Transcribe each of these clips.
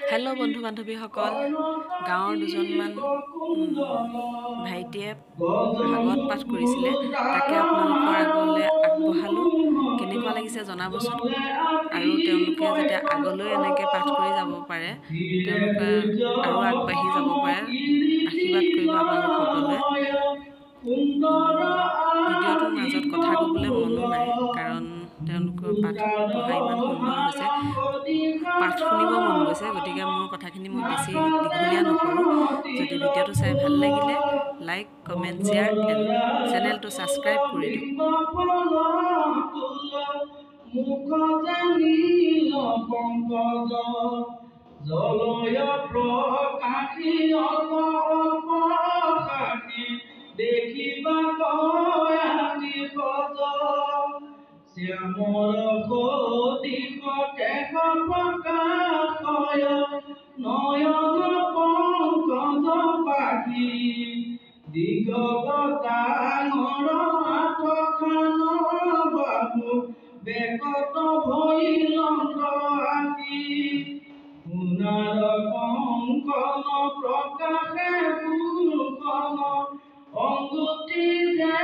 hello बंधु बान्धवी सकल गाँवर दुजनमान भाइटिए भागवत पाठ करिছিলে ताके आपनालोকৰ আগলৈ আগবঢ়ালো কেনেকুৱা লাগিছে জনাবচোন আৰু তেওঁলোকে যাতে আগলৈ এনেকৈ পাঠ কৰি যাব পাৰে তেওঁলোকে আৰু আগবাঢ়ি যাব পাৰে আশীৰ্বাদ কৰিব আপোনালোক সকলোৱে ভিডিঅ'টোৰ মাজত কথা ক'বলৈ মনো নাই কাৰণ তেওঁলোকৰ পাঠ পঢ়া ইমান সুন্দৰ হৈছে পাঠ শুনিব মন গৈছে গতিকে মোৰ কথাখিনি মই বেছি দীঘলীয়া নকৰোঁ যদি ভিডিঅ'টো চাই ভাল লাগিলে লাইক কমেণ্ট শ্বেয়াৰ এণ্ড চেনেলটো ছাবস্ক্ৰাইব কৰি দিয়ক শ্যামল প্ৰকাশয় নয়ন পংকজ পাখি দিগগতাঙৰ আঠখান বাহু বেকত ভৈলন্ত আঁকি সোণাৰ কংকণ প্ৰকাশে ভূষণ অংগুতি যে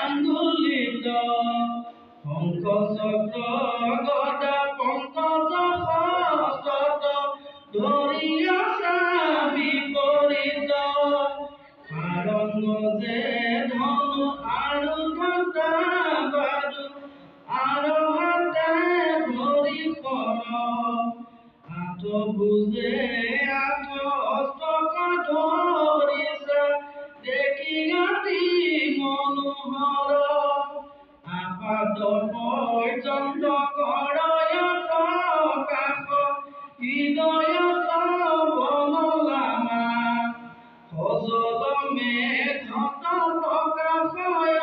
আঙ্গুলিত শংখ চক্ৰ গদা পংকজ হস্ত ধৰি আছা বিপৰীত সাৰংগ যে ধনু আৰু ঘণ্টা বাজু আৰু হাতে ধৰি কৰ আঠ ভুজে আঠ অষ্টক ধৰিছা দেখি অতি মনোহৰ আপাদ পৰ্যন্ত কৰয় প্ৰকাশ হৃদয়ত বনলামা সজল মেঘত প্ৰকাশয়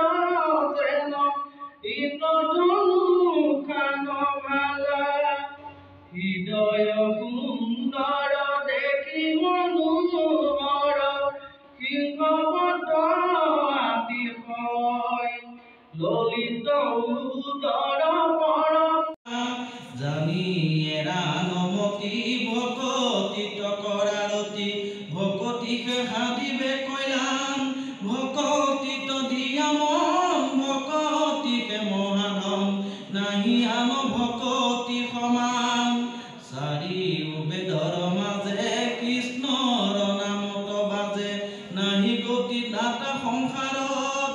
যেন ইন্দ্ৰধনু খানভালা হৃদয় সুন্দৰ দেখি মনোহৰ সিংহবত আতিশয় ললিত উদৰ পৰ জানি এৰা নমতি ভকতিত কৰাৰতি ভকতিকে সাধিবে কল্যাণ ভকতিত দিয়া মন ভকতিকে মহাধন নাহি আন ভকতি সমান চাৰিও বেদৰ মাজে কৃষ্ণৰ নামত বাজে নাহি গতি দাতা সংসাৰত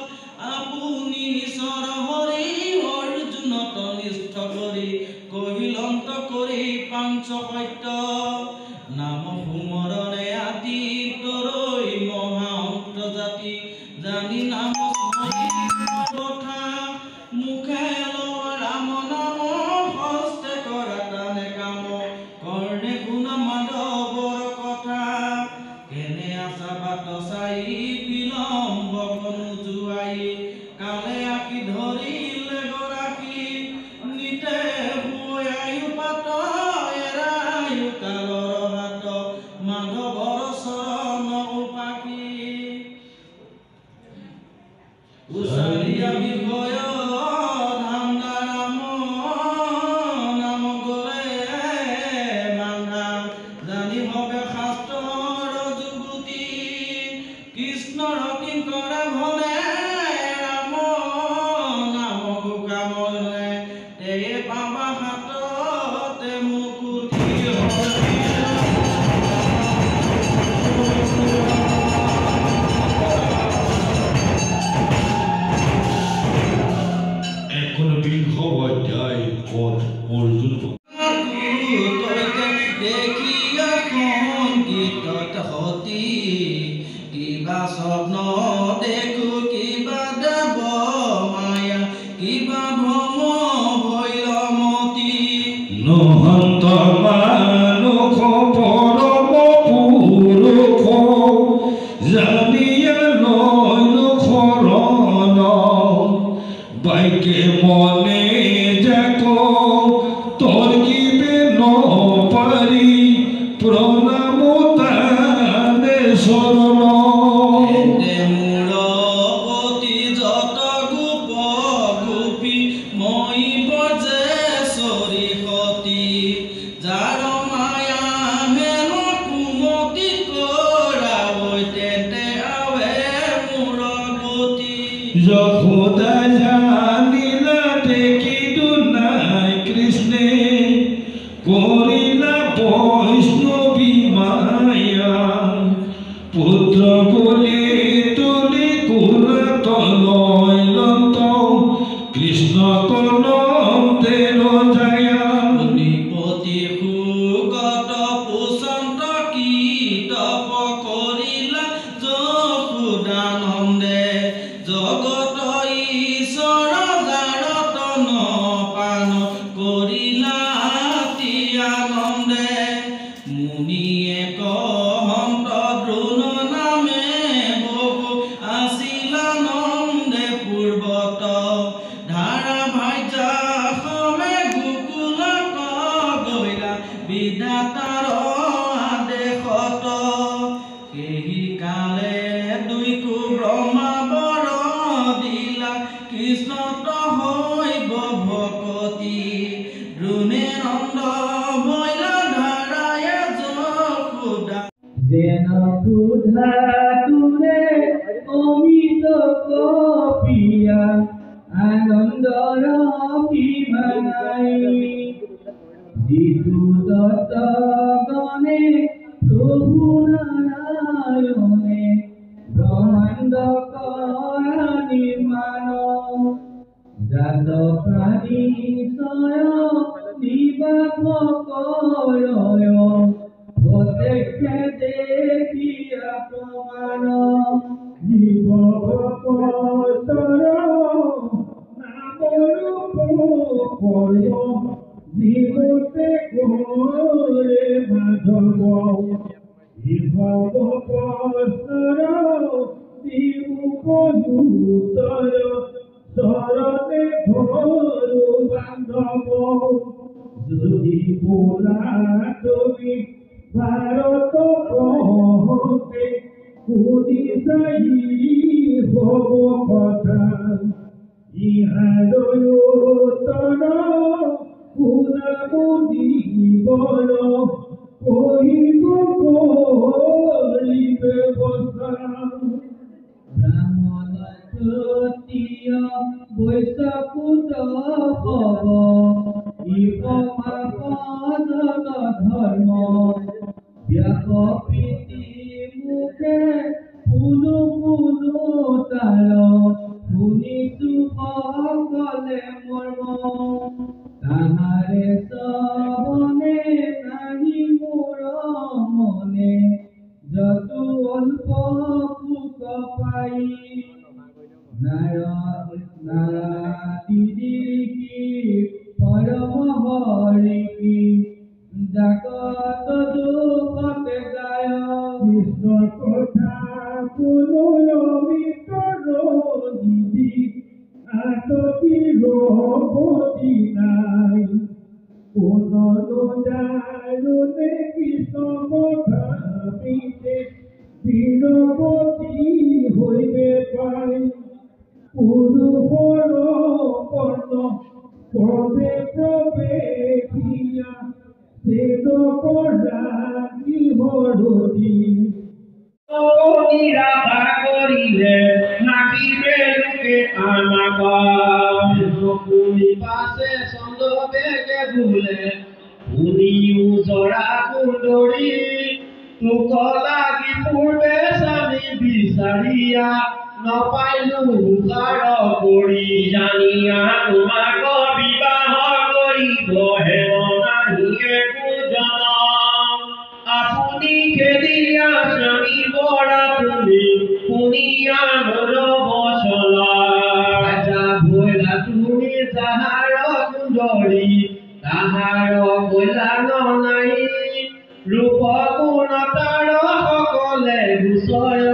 আপুনি ঈশ্বৰ হৰি অৰ্জুনত নিষ্ঠ কৰি কহিলন্ত কৰি পাঞ্চ সত্য নাম সুমৰণে আদি তৰৈ মহা অন্তৰ্জাতি জানি নাম কথা মুখে লোৱা ৰাম নাম হস্তে কৰা তানে কাম কৰ্ণে গুণ মাধৱৰ কথা কেনে আছা বাট চাই বিলম্ব নোযোৱাই কালে আঁকি ধৰিলে গৰাকী নিতে শুৱায়ো পাত এৰায়ো কালৰ হাত মাধৱৰ চৰণ উপাকি উচলীয়া বিষয় নাম গলে বান্ধা জানি হবে শাস্ত্ৰৰ যুগুতি কৃষ্ণৰ কিংকৰা ভনে ৰাম নাম গোকামনে তে পাবা হাততে মুকুতি একবিংশ অধ্যায় পদ অৰ্জুন দেখিয়া সংগীতত হতি কিবা স্বপ্ন দেখো কিবা দেৱ মায়া কিবা ভ্ৰম ভৈৰমতি নহন্ত মানুষ পৰম পুৰুষ জানিয়া লয় খৰ থাকে মনে যাকো তোৰ কিবে নপাৰি প্ৰণাম তানে শৰণ এতে মূল অতি যত গোপ গোপী মই বজে সৰিসতি যাৰ মায়া হেন কুমতি কৰাবৈ তেতে আৱে মোৰ গতি যশোদা জানিলা দেখিতো নাই কৃষ্ণে কৰিলা বৈষ্ণৱী মায়া পুত্ৰ বুলি তুলি কুলা তলয় লন্ত কৃষ্ণ কলম তেৰ জায়া নিপতি সুগত পুচন্ত কীতপ কৰিলা যশোদানন্দে জগত ঈশ্বৰ জাৰতন পান কৰিলা অতি আনন্দে মুনিয়ে কহন্ত দ্ৰোণ নামে বহু আছিলা নন্দে পূৰ্বত ধাৰা ভাইজা সমে গোকুলত গৈলা বিধাতাৰ আদেশত সেই কালে দুইকো ব্ৰহ্মা বৰ দিলা কৃষ্ণত হৈব ভকতি দ্ৰোণে নন্দ ভৈলা ধাৰায়ে যশোদা যেন ক্ষুধা তোৰে অমিত কপিয়া আনন্দৰ সীমা নাই যিটো দত্ত গণে প্ৰভু নাৰায়ণে ব্ৰহ্মাণ্ড কৰা নিৰ্মাণ জাত প্ৰাণী চয় নিবাস কৰয় প্ৰত্যক্ষে দেখিয়া প্ৰমাণ জীৱ ভক্তৰ জীবতে কৰে মাধৱ ভক্তৰ জীবুকৰ চৰণে ভৰু বান্ধৱ যদি বোলা তুমি ভাৰত কহতে শুনি চাই হব কথা ইহাদয়ুত্তৰ শুনামুনি বল কহিব কৰি ব্যৱস্থা ব্ৰাহ্মণ ক্ষত্ৰিয় বৈশ্য কুট হব ইপমাপদ ধৰ্ম ব্যাপীতি মুখে পুনু পুনু তাৰ শুনিছো সকলে মৰ্ম তাহাৰে শ্ৰৱণে নাহি মোৰ মনে যতু অল্প সুখ পাই নাৰাদিকি পৰম হৰিকি জাগত দুখতে গায় কৃষ্ণ কথা কোনো অমিতৰ নিধি আতপিৰ গতি নাই কোনো জানুনে কৃষ্ণ কথা পিছে বীৰৱতী হৈবে পাই পুৰুষৰ কৰ্ণ প্ৰবে প্ৰৱেশিয়া সেদকৰা গৃহৰদী নিৰাধা কৰিলে নাকিবে লোকে আমাক শুনি পাছে চন্দ বেগে ভুলে শুনিও জৰা কুন্দৰী তোক লাগি পূৰ্বে স্বামী বিচাৰিয়া নপাইলো কাৰ কৰি জানিয়া তোমাক বিবাহ কৰিব হেন নাহি একো জনম আপুনি খেদিয়া স্বামী বৰা তুমি শুনিয়া মোৰ বচলা ৰাজা ভৈলা তুমি তাহাৰ কুন্দৰী তাহাৰ ভৈলা নাই ৰূপ গুণ তাৰ সকলে গুচয়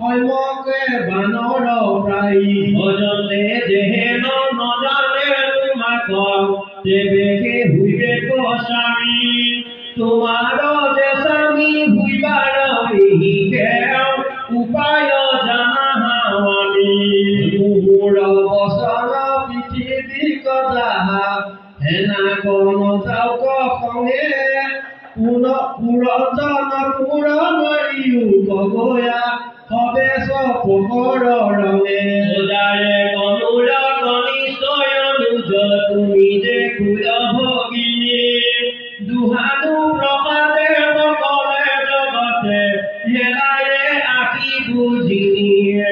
সম্যকে বানৰ প্ৰায়ী ভজতে যেহেন গণ যাওক সঙ্গে পুৰঞ্জন পুৰ মাৰিও গগয়া হবে পোহৰ ৰঙে ওদাৰে গণুৰ কনিষ্ঠয় অনুজ তুমি যে কুল ভগিনী দুহানু প্ৰসাদে সকলে জগতে হেলাৰে আঁকি বুজিনিয়ে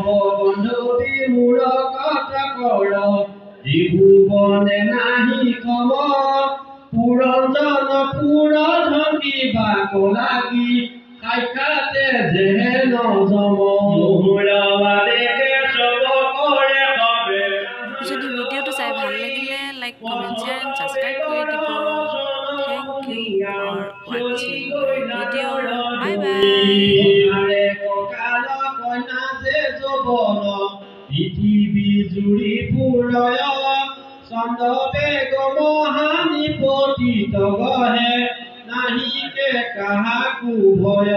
বন্ধুবী মূৰ কথা কৰ ত্ৰিভুৱনে নাহি কম পুৰঞ্জন পুৰ ধনিবা কলাগি সাক্ষাতে যেন জম মুহুৰবাদেকে চব কৰে বাবে যদি ভিডিঅ'টো চাই ভাল লাগিলে like comment share and subscribe কৰি দিব থেংক ইউ ফৰ ৱাচিং ভিডিঅ' বাই বাই ককাল কন্যা যে যৌৱন পৃথিৱী জুৰি ফুৰয় চন্দ্ৰবে গমহানি পতিত গহে নাহিকে কাহাকু ভয়